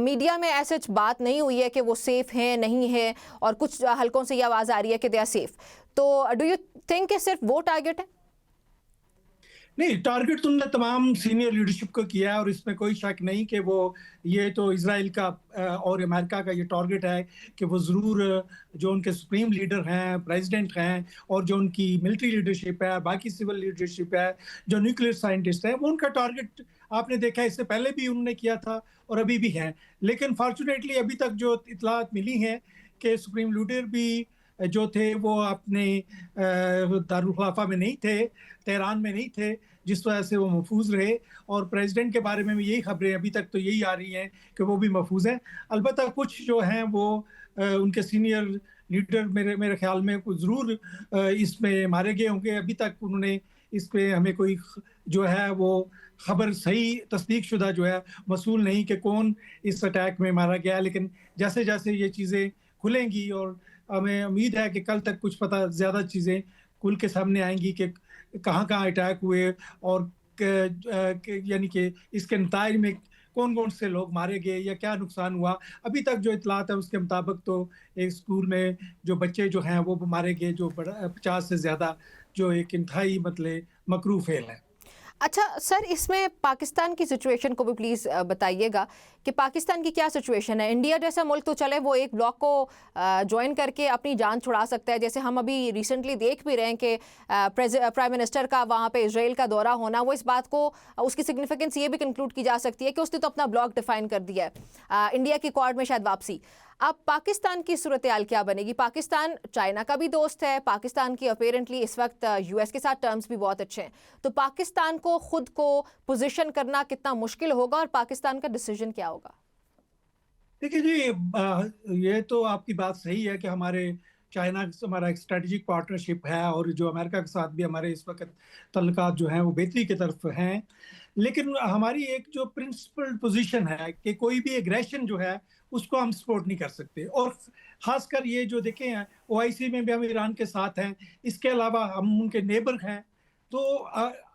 मीडिया में ऐसे बात नहीं हुई है कि वो सेफ हैं नहीं है, और कुछ हलकों से ये आवाज़ आ रही है कि दे आर सेफ. तो डू यू थिंक कि सिर्फ वो टारगेट है? नहीं, टारगेट तो उन्होंने तमाम सीनियर लीडरशिप को किया है और इसमें कोई शक नहीं कि वो ये तो इजराइल का और अमेरिका का ये टारगेट है कि वो ज़रूर जो उनके सुप्रीम लीडर हैं, प्रेसिडेंट हैं, और जो उनकी मिलिट्री लीडरशिप है, बाकी सिविल लीडरशिप है, जो न्यूक्लियर साइंटिस्ट हैं, वो उनका टारगेट आपने देखा है, इससे पहले भी उन्होंने किया था और अभी भी हैं. लेकिन फॉर्चुनेटली अभी तक जो इतलात मिली हैं कि सुप्रीम लीडर भी जो थे वो अपने दारुल खिलाफा में नहीं थे, तेहरान में नहीं थे, जिस वजह से वो महफूज रहे. और प्रेसिडेंट के बारे में भी यही खबरें अभी तक तो यही आ रही हैं कि वो भी महफूज हैं. अलबत्ता कुछ जो हैं वो उनके सीनियर लीडर मेरे ख्याल में कुछ ज़रूर इसमें मारे गए होंगे. अभी तक उन्होंने इस पे हमें कोई जो है वो खबर सही तस्दीक शुदा जो है मसूल नहीं कि कौन इस अटैक में मारा गया. लेकिन जैसे जैसे ये चीज़ें खुलेंगी और हमें उम्मीद है कि कल तक कुछ पता ज़्यादा चीज़ें खुल के सामने आएंगी कि कहाँ अटैक हुए और यानी कि इसके नताइज में कौन कौन से लोग मारे गए या क्या नुकसान हुआ। अभी तक जो इतलात है उसके मुताबिक तो एक स्कूल में जो बच्चे जो हैं वो मारे गए, जो 50 से ज़्यादा, जो एक इंतहाई मतलब मकरूह फेल है। अच्छा सर, इसमें पाकिस्तान की सिचुएशन को भी प्लीज़ बताइएगा कि पाकिस्तान की क्या सिचुएशन है। इंडिया जैसा मुल्क तो चले वो एक ब्लॉक को ज्वाइन करके अपनी जान छुड़ा सकता है, जैसे हम अभी रिसेंटली देख भी रहे हैं कि प्राइम मिनिस्टर का वहाँ पे इजराइल का दौरा होना, वो इस बात को उसकी सिग्निफिकेंस ये भी कंक्लूड की जा सकती है कि उसने तो अपना ब्लॉक डिफाइन कर दिया है, इंडिया की क्वाड में शायद वापसी। अब पाकिस्तान की सूरत हाल क्या बनेगी? पाकिस्तान चाइना का भी दोस्त है, पाकिस्तान की अपेरेंटली इस वक्त यूएस के साथ टर्म्स भी बहुत अच्छे हैं, तो पाकिस्तान को खुद को पोजीशन करना कितना मुश्किल होगा और पाकिस्तान का डिसीजन क्या होगा? देखिए जी, ये तो आपकी बात सही है कि चाइना से हमारा एक स्ट्रेटेजिक पार्टनरशिप है और जो अमेरिका के साथ भी हमारे इस वक्त तल्लुकात जो हैं वो बेहतरी की तरफ हैं। लेकिन हमारी एक जो प्रिंसिपल पोजीशन है कि कोई भी एग्रेशन जो है उसको हम सपोर्ट नहीं कर सकते, और खासकर ये जो देखें हैं ओआईसी में भी हम ईरान के साथ हैं, इसके अलावा हम उनके नेबर हैं। तो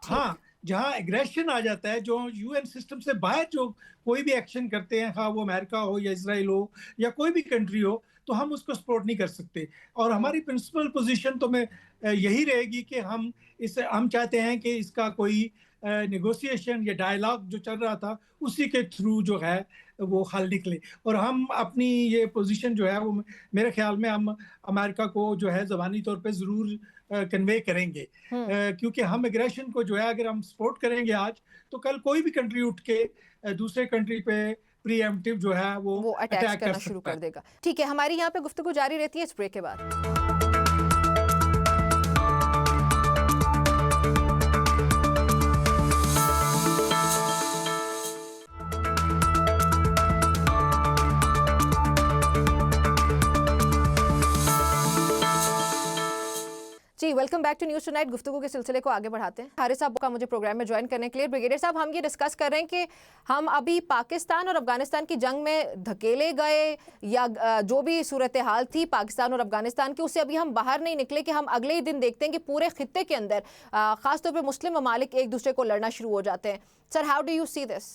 हाँ, जहाँ एग्रेशन आ जाता है, जो यूएन सिस्टम से बाहर जो कोई भी एक्शन करते हैं, हाँ वो अमेरिका हो या इसराइल हो या कोई भी कंट्री हो, तो हम उसको सपोर्ट नहीं कर सकते। और हमारी प्रिंसिपल पोजीशन तो में यही रहेगी कि हम चाहते हैं कि इसका कोई नेगोशिएशन या डायलॉग जो चल रहा था उसी के थ्रू जो है वो हल निकले। और हम अपनी ये पोजीशन जो है वो मेरे ख्याल में हम अमेरिका को जो है ज़बानी तौर पे ज़रूर कन्वे करेंगे, क्योंकि हम एग्रेशन को जो है अगर हम सपोर्ट करेंगे आज, तो कल कोई भी कंट्री उठ के दूसरे कंट्री पे प्रीएम्प्टिव जो है वो अटैक करना शुरू कर देगा। ठीक है, हमारी यहाँ पे गुफ्तगू जारी रहती है इस ब्रेक के बाद। जी welcome back to News Tonight. गुफ्तगू के सिलसिले को आगे बढ़ाते हैं। हारिस साहब का मुझे प्रोग्राम में ज्वाइन करने के लिए। ब्रिगेडियर साहब, हम ये डिस्कस कर रहे हैं कि हम अभी पाकिस्तान और अफगानिस्तान की जंग में धकेले गए या जो भी सूरत हाल थी पाकिस्तान और अफगानिस्तान की, उससे अभी हम बाहर नहीं निकले कि हम अगले ही दिन देखते हैं कि पूरे खित्ते के अंदर खासतौर पर मुस्लिम ममालिक एक दूसरे को लड़ना शुरू हो जाते हैं। Sir, how do you see this?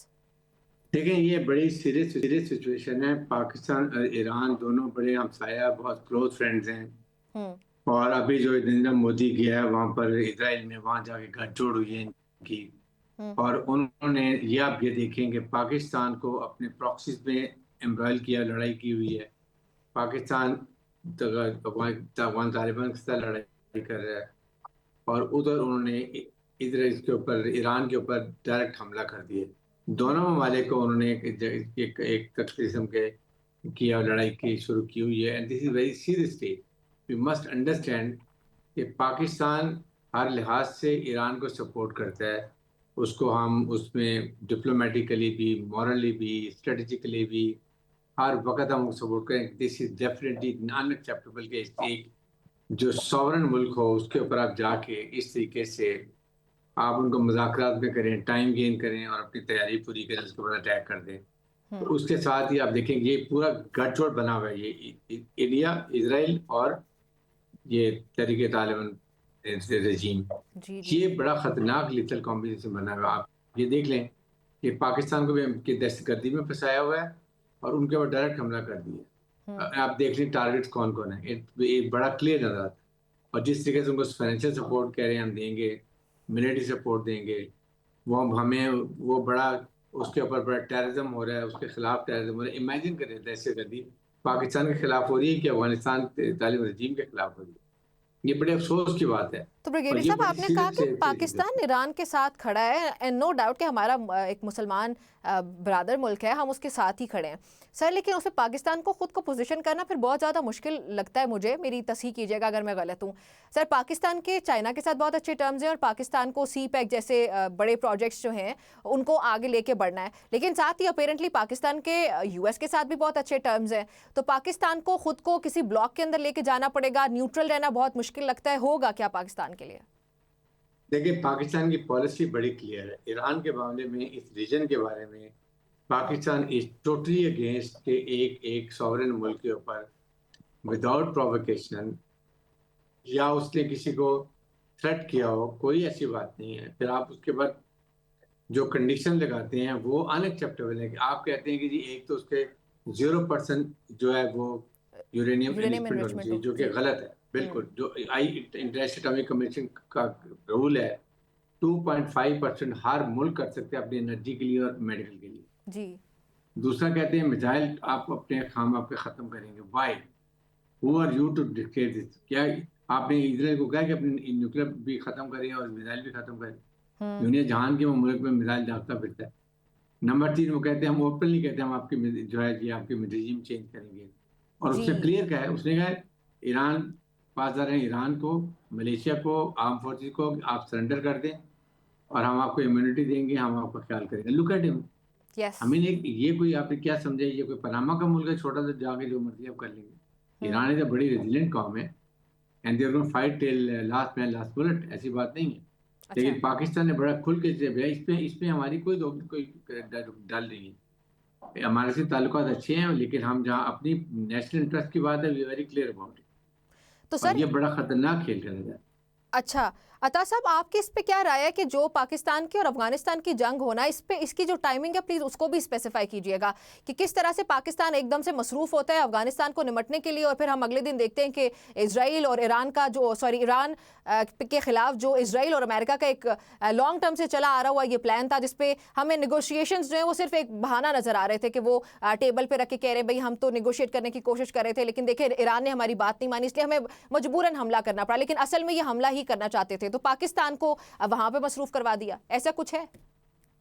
देखें, ये बड़ी सीरियस सिचुएशन है। पाकिस्तान और ईरान दोनों बड़े हमसाया, बहुत क्लोज फ्रेंड्स हैं। और अभी जो नरेंद्र मोदी गया है वहाँ पर इजराइल में, वहाँ जाके गठजोड़ हुई है इनकी, और उन्होंने ये आप ये देखें कि पाकिस्तान को अपने प्रॉक्सीज में एम्ब्रॉयल किया, लड़ाई की हुई है। पाकिस्तान अफगान तालिबान के साथ लड़ाई कर रहा है, और उधर उन्होंने इजराइल के ऊपर, ईरान के ऊपर डायरेक्ट हमला कर दिए। दोनों ममालिक को उन्होंने एक किस्म के किया, लड़ाई की शुरू की हुई है। And this is very serious state. We must understand कि पाकिस्तान हर लिहाज से ईरान को सपोर्ट करता है। उसको हम उसमें डिप्लोमेटिकली भी, मॉरली भी, स्ट्रेटेजिकली भी हर वक्त हम सपोर्ट करें। दिस इज डेफिनेटली अनएक्सेप्टेबल कि एक जो सॉवरन मुल्क हो उसके ऊपर आप जाके इस तरीके से आप उनको मुज़ाकरात में करें, टाइम गेन करें और अपनी तैयारी पूरी करें, उसके बाद अटैक कर दें। तो उसके साथ ही आप देखेंगे ये पूरा गठजोड़ बना हुआ है, ये इंडिया, इजराइल और ये तहरीक तालिबान रजीम। ये बड़ा खतरनाक लिथल कॉम्बिनेशन बना हुआ है। आप ये देख लें कि पाकिस्तान को भी दहशतगर्दी में फंसाया हुआ है और उनके ऊपर डायरेक्ट हमला कर दिया। आप देख लें टारगेट्स कौन कौन है, एक बड़ा क्लियर नजर आता है। और जिस तरीके से उनको फाइनेंशियल सपोर्ट कह रहे हैं हम देंगे, मिलिट्री सपोर्ट देंगे, वो हमें वो बड़ा उसके ऊपर बड़ा टेररिज्म हो रहा है, उसके खिलाफ टेररिज्म हो रहा है। इमेजिन करें दहशतगर्दी पाकिस्तान के खिलाफ हो रही है कि अफगानिस्तान तालिबान रजीम के खिलाफ हो रही है। ये बड़े अफसोस की बात है। तो ब्रिगेडियर साहब, आपने कहा कि पाकिस्तान ईरान के साथ खड़ा है, एंड नो डाउट कि हमारा एक मुसलमान ब्रादर मुल्क है, हम उसके साथ ही खड़े हैं सर, लेकिन उसमें पाकिस्तान को खुद को पोजीशन करना फिर बहुत ज़्यादा मुश्किल लगता है मुझे। मेरी तस्हीह कीजिएगा अगर मैं गलत हूँ। सर, पाकिस्तान के चाइना के साथ बहुत अच्छे टर्म्स हैं और पाकिस्तान को सी पैक जैसे बड़े प्रोजेक्ट्स जो हैं उनको आगे लेके बढ़ना है, लेकिन साथ ही अपेरेंटली पाकिस्तान के यूएस के साथ भी बहुत अच्छे टर्म्स हैं। तो पाकिस्तान को खुद को किसी ब्लॉक के अंदर लेके जाना पड़ेगा, न्यूट्रल रहना बहुत मुश्किल लगता है। होगा क्या पाकिस्तान के लिए? देखिए, पाकिस्तान की पॉलिसी बड़ी क्लियर है। ईरान के मामले में, इस रीजन के बारे में पाकिस्तान इज टोटली अगेंस्ट के एक सॉवरेन मुल्क के ऊपर विदाउट प्रोवोकेशन या उसने किसी को थ्रेट किया हो, कोई ऐसी बात नहीं है। फिर आप उसके बाद जो कंडीशन लगाते हैं वो अनएक्सेप्टेबल है। कि आप कहते हैं कि जी एक तो उसके 0% जो है वो यूरेनियम यूरेनियम एनरिचमेंट होनी एनरिचमेंट चाहिए, हो जो कि गलत है बिल्कुल। जो इंटरनेशनल एटॉमिक कमीशन का रूल है 2.5% हर मुल्क कर सकते हैं अपनी एनर्जी के लिए और मेडिकल के लिए। जी दूसरा कहते हैं मिसाइल आप अपने खामा पे खत्म करेंगे। Why? Who are you to dictate this? क्या आपने इजराइल को कहा कि अपने न्यूक्लियर भी खत्म करें और मिसाइल भी खत्म करें? दुनिया जहान के मुल्क में मिसाइल दागता फिरता है। नंबर 3 वो कहते हैं हम ओपनली कहते हैं हम आपकी जो है कि आपकी रिजीम चेंज करेंगे। और जी उसने क्लियर कहा है, उसने कहा ईरान पास आ रहे हैं, ईरान को, मलेशिया को, आर्म फोर्सेस को आप सरेंडर कर दें और हम आपको इम्यूनिटी देंगे, हम आपका ख्याल करेंगे। Look at him. यस हमें ये कोई आपने क्या समझा, ये कोई पनामा का मुल्क है छोटा सा जाके जो मर्जी आप कर लेंगे? ईरान है तो बड़ी रेजिलिएंट कौम है and they are going fight till last man last bullet, ऐसी बात नहीं है। लेकिन पाकिस्तान ने बड़ा खुल के जब इसमें हमारी कोई डल नहीं है। हमारे से ताल्लुकात अच्छे हैं, लेकिन हम जहाँ अपनी नेशनल इंटरेस्ट की बात है we very clear about it. तो और सर ये बड़ा खतरनाक खेल खेला जाए। अच्छा अता साहब, आपकी इस पे क्या राय है कि जो पाकिस्तान की और अफगानिस्तान की जंग होना, इस पे इसकी जो टाइमिंग है प्लीज उसको भी स्पेसिफाई कीजिएगा कि किस तरह से पाकिस्तान एकदम से मसरूफ होता है अफगानिस्तान को निपटने के लिए और फिर हम अगले दिन देखते हैं कि इजराइल और ईरान का जो ईरान के खिलाफ जो इजराइल और अमेरिका का एक लॉन्ग टर्म से चला आ रहा हुआ ये प्लान था जिसपे हमें निगोशिएशंस जो है वो सिर्फ एक बहाना नजर आ रहे थे कि वो टेबल पे रख के कह रहे हैं भाई हम तो निगोशिएट करने की कोशिश कर रहे थे, लेकिन देखिए ईरान ने हमारी बात नहीं मानी इसलिए हमें मजबूरन हमला करना पड़ा, लेकिन असल में ये हमला ही करना चाहते थे तो पाकिस्तान को वहां पे मसरूफ करवा दिया, ऐसा कुछ है?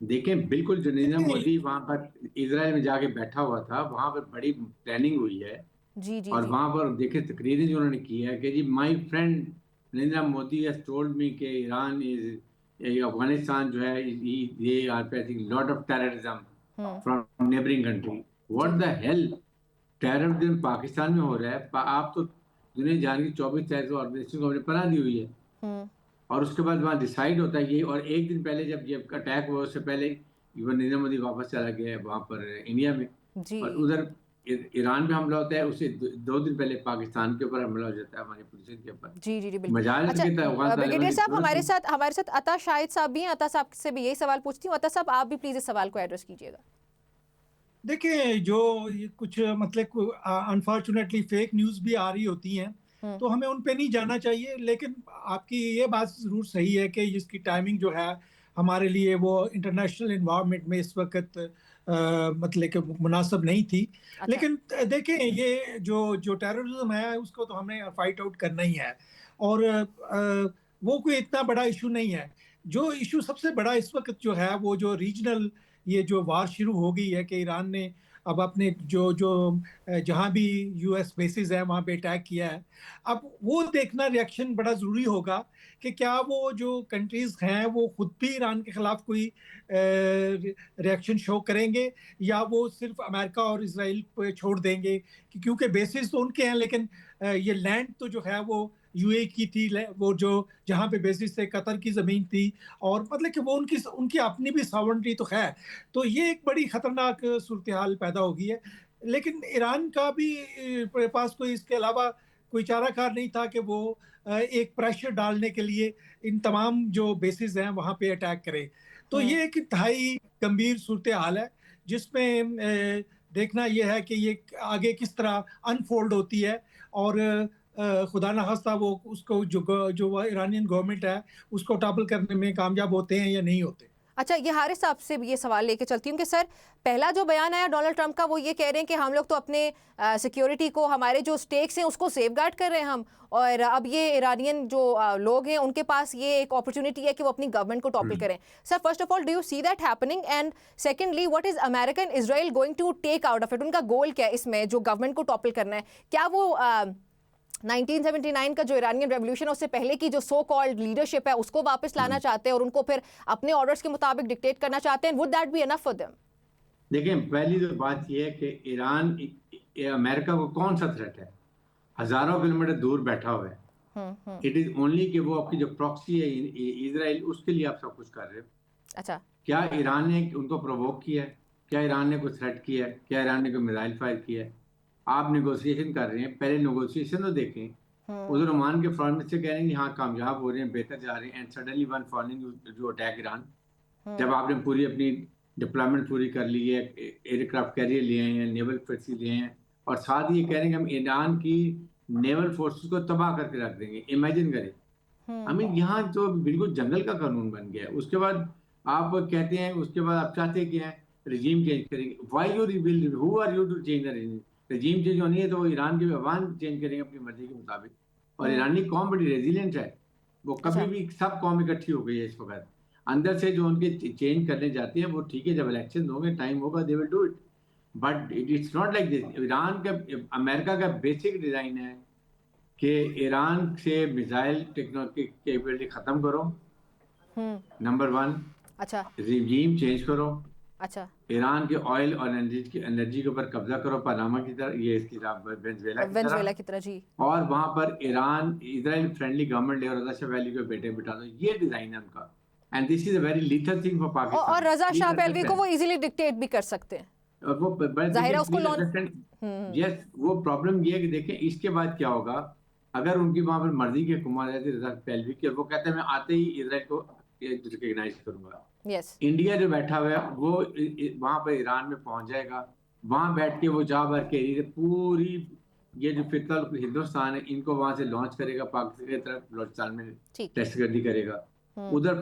देखें बिल्कुल जो नरेंद्र मोदी वहां पर इजराइल में जाके बैठा हुआ था, वहां पर बड़ी प्लानिंग हुई है। जी जी और जी वहां पर देखे तकरीरें जो उन्होंने की है कि जी my friend Narendra Modi has told me कि ईरान इज अफगानिस्तान जो है ये are facing lot of terrorism from neighbouring country. What the hell? Terrorism Pakistan में हो रहा है। आप तो दुनिया जान की 24 टेररिस्ट ऑर्गेनाइजेशन को हमने पनाह दी हुई है और उसके बाद वहाँ डिसाइड होता है ये। और एक दिन पहले जब ये अटैक हुआ उससे पहले नरेंद्र मोदी वापस चला गया है वहाँ पर इंडिया में। जी और उधर ईरान पे हमला होता है, उससे 2 दिन पहले पाकिस्तान के ऊपर हमला हो जाता है, हमारी पोजीशन के ऊपर। जी जी जी बिल्कुल। मजाल अच्छा के अफगान ब्रिगेडियर साहब तालिबान हमारे साथ अता शाहिद साहब भी हैं, अता साहब से भी यही सवाल पूछती हूँ। अता साहब आप भी प्लीज इस सवाल को एड्रेस कीजिएगा। देखिए जो ये कुछ मतलब अनफॉर्चुनेटली फेक न्यूज़ भी आ रही होती हैं तो हमें उन पे नहीं जाना चाहिए, लेकिन आपकी ये बात जरूर सही है कि इसकी टाइमिंग जो है हमारे लिए वो इंटरनेशनल इन्वायरमेंट में इस वक्त मतलब कि मुनासिब नहीं थी। अच्छा। लेकिन देखें ये जो जो टेररिज्म है उसको तो हमें फाइट आउट करना ही है और वो कोई इतना बड़ा इशू नहीं है। जो इशू सबसे बड़ा इस वक्त जो है वो जो रीजनल ये जो वार शुरू हो गई है कि ईरान ने अब अपने जो जो जहाँ भी यूएस बेसिस है वहाँ पे अटैक किया है। अब वो देखना रिएक्शन बड़ा ज़रूरी होगा कि क्या वो जो कंट्रीज़ हैं वो खुद भी ईरान के ख़िलाफ़ कोई रिएक्शन शो करेंगे या वो सिर्फ अमेरिका और इसराइल पे छोड़ देंगे क्योंकि बेसिस तो उनके हैं लेकिन ये लैंड तो जो है वो यूए की थी, वो जो जहाँ पे बेसिस से कतर की ज़मीन थी और मतलब कि वो उनकी अपनी भी सॉवरेनिटी तो है। तो ये एक बड़ी ख़तरनाक सूरत हाल पैदा हो गई है। लेकिन ईरान का भी पास कोई इसके अलावा कोई चाराकार नहीं था कि वो एक प्रेशर डालने के लिए इन तमाम जो बेसिस हैं वहाँ पे अटैक करे। तो ये एक इंतहाई गंभीर सूरत हाल है जिसमें देखना यह है कि ये आगे किस तरह अनफोल्ड होती है और खुदा न खास्ता वो उसको जो ईरानियन गवर्नमेंट है उसको टॉपल करने में कामयाब होते हैं या नहीं होते। अच्छा, ये हारिस साहब से भी ये सवाल लेके चलती हूँ कि सर पहला जो बयान आया डोनाल्ड ट्रंप का वो ये कह रहे हैं कि हम लोग तो अपने सिक्योरिटी को, हमारे जो स्टेक्स हैं उसको सेफगार्ड कर रहे हैं हम, और अब ये ईरानियन जो लोग हैं उनके पास ये एक अपॉर्चुनिटी है कि वो अपनी गवर्नमेंट को टॉपल करें। Sir first of all do you see that happening, and secondly what is America and Israel going to take out of it? उनका गोल क्या है इसमें जो गवर्नमेंट को टॉपल करना है? क्या वो 1979 का जो ईरानियन रेवोल्यूशन है उससे पहले की जो सो कॉल्ड लीडरशिप है उसको वापस लाना चाहते हैं और उनको फिर अपने ऑर्डर्स के मुताबिक डिक्टेट करना चाहते हैं? Would that be enough for them? देखें पहली तो बात यह है कि ईरान अमेरिका को कौन सा थ्रेट है? हजारों किलोमीटर दूर बैठा हुआ है। इट इज ओनली कि वो आपकी जो प्रॉक्सी है इजराइल, उसके लिए आप सब कुछ कर रहे हो। अच्छा, क्या ईरान ने उनको प्रोवोक किया है? क्या ईरान ने कोई थ्रेट किया है? क्या ईरान ने कोई मिसाइल फायर किया है? आप नेगोशिएशन कर रहे हैं, पहले नेगोशिएशन तो देखें उधर ओमान के फॉरेन मिनिस्टर कह रहे हैं कि हाँ कामयाब हो रहे हैं, बेहतर जा रहे हैं, एंड सडनली वन फॉलोइंग जो अटैक ईरान, जब आपने पूरी अपनी डिप्लॉयमेंट पूरी कर ली है, एयरक्राफ्ट कैरियर लिए हैं, नेवल फैसिलिटी लिए हैं, और साथ ही ये कह रहे हैं कि हम ईरान की नेवल फोर्सेस को तबाह करके रख देंगे। इमेजिन करें, आई मीन यहाँ तो बिल्कुल जंगल का कानून बन गया है। उसके बाद आप कहते हैं, उसके बाद आप चाहते हैं क्या है, रजीम चेंज करेंगे। Why you rebuild, who are you to change the regime? Regime change होनी है तो वो ईरान के अवाम चेंज करेंगे अपनी मर्जी के मुताबिक। और ईरानी कौम बड़ी रेजिलियंट है, वो कभी भी सब कौम इकट्ठी हो गई है इस वक्त। अंदर से जो उनके चेंज करने जाते हैं वो ठीक है, जब इलेक्शन होंगे, टाइम होगा, they will do it, but it's not like this. Iran का, अमेरिका का बेसिक डिजाइन है कि ईरान से मिसाइल टेक्नोलॉजी कैपेबिलिटी खत्म करो, नंबर 1। अच्छा, रिजीम चेंज करो, अच्छा, ईरान के ऑयल और एनर्जी के ऊपर कब्जा करो, पनामा की तरह, ये इसकी वेनेजुएला की तरह जी, और वहां पर ईरान इजराइल फ्रेंडली गवर्नमेंट ले और रजा शाह पहलवी को बेटे बिठा दो। ये डिजाइन है उनका, and this is a very lethal thing for Pakistan. और रजा शाह पहलवी को वो इजीली डिक्टेट भी कर सकते हैं, और वो जाहिर है उसको यस, वो प्रॉब्लम ये है कि देखें इसके बाद क्या होगा अगर उनकी वहां पर मर्जी के हुकूमत रहती रजा पहलवी की, और वो कहते हैं मैं आते ही इजराइल को रिकॉग्नाइज करूंगा। यस, इंडिया जो बैठा हुआ है वो वहां पर ईरान में पहुंच जाएगा, वहां बैठ के वो जा भर के पूरी ये जो फिरका हिंदुस्तान है इनको वहां से लॉन्च करेगा, पाकिस्तान की तरफ बलोचिस्तान में दहशतगर्दी करेगा। उधर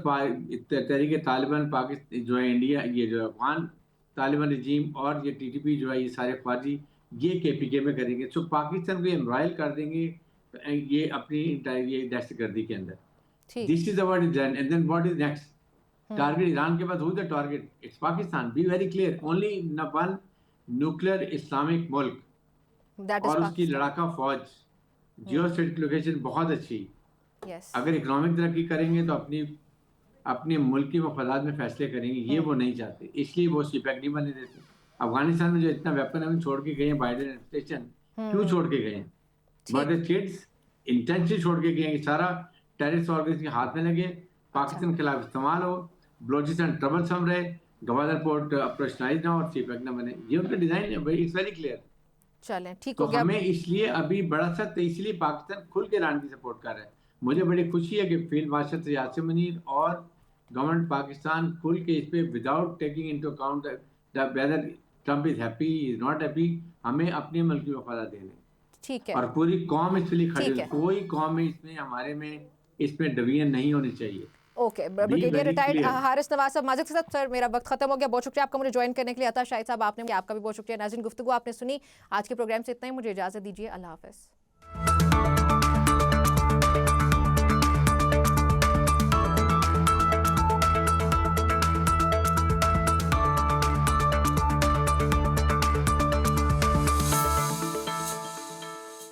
तहरीक तालिबान पाकिस्तान जो है, इंडिया ये जो अफगान तालिबान रजीम और ये टीटीपी जो है, ये सारे ख्वाजी ये केपीके में करेंगे। तो पाकिस्तान को एम्ब्राइल कर देंगे ये अपनी ये दहशतगर्दी के अंदर। This is what is done, and then what is next target? Iran के पास who is the target? It's Pakistan. Be very clear, only one nuclear Islamic मुल्क, और उसकी लड़ाका फौज, जियो स्ट्रेटेजिक लोकेशन बहुत अच्छी। अगर इकोनॉमिक तरक्की करेंगे तो अपने मुल्क की मफादात में फैसले करेंगे, ये वो नहीं चाहते, इसलिए वो सीपैक नहीं बनने देते। अफगानिस्तान में जो इतना वेपन हम छोड़ के गए हैं, बाइडेन एडमिनिस्ट्रेशन क्यों छोड़ के गए हैं? बट किड्स इंटेंशनली छोड़ के गए हैं कि सारा टेररिस्ट ऑर्गेनाइजेशन के हाथ में लगे, पाकिस्तान के खिलाफ इस्तेमाल हो, बलोचिस्तान ट्रबल सम रहे, गवादर पोर्ट ऑपरेशनलाइज ना हो और सीपैक ना बने। ये उनका डिजाइन है, इट्स वेरी क्लियर। चलें, ठीक तो हो गया। हमें इसलिए अभी बड़ा सख्त, इसलिए पाकिस्तान खुल के ईरान की सपोर्ट कर रहा है। मुझे बड़ी खुशी है कि फील्ड मार्शल यासिर मुनीर और गवर्नमेंट पाकिस्तान खुल के इस पे without taking into account whether Trump is happy is not happy, हमें अपने मुल्क की वफादात देने, ठीक है, और पूरी कौम इस लिए खड़ी है। कोई कौम में इसमें हमारे में इसमें डिवीजन नहीं होनी चाहिए। Okay, brigadier retired Haris Nawaz साहब माजिद के साथ सर मेरा वक्त खत्म हो गया। बहुत शुक्रिया आपका मुझे ज्वाइन करने के लिए। अता शाहिद साहब आपने, आपका भी बहुत शुक्रिया। नाज़रीन, गुफ्तगू आपने सुनी। आज के प्रोग्राम से इतना ही, मुझे इजाज़त दीजिए। अल्लाह हाफ़िज़।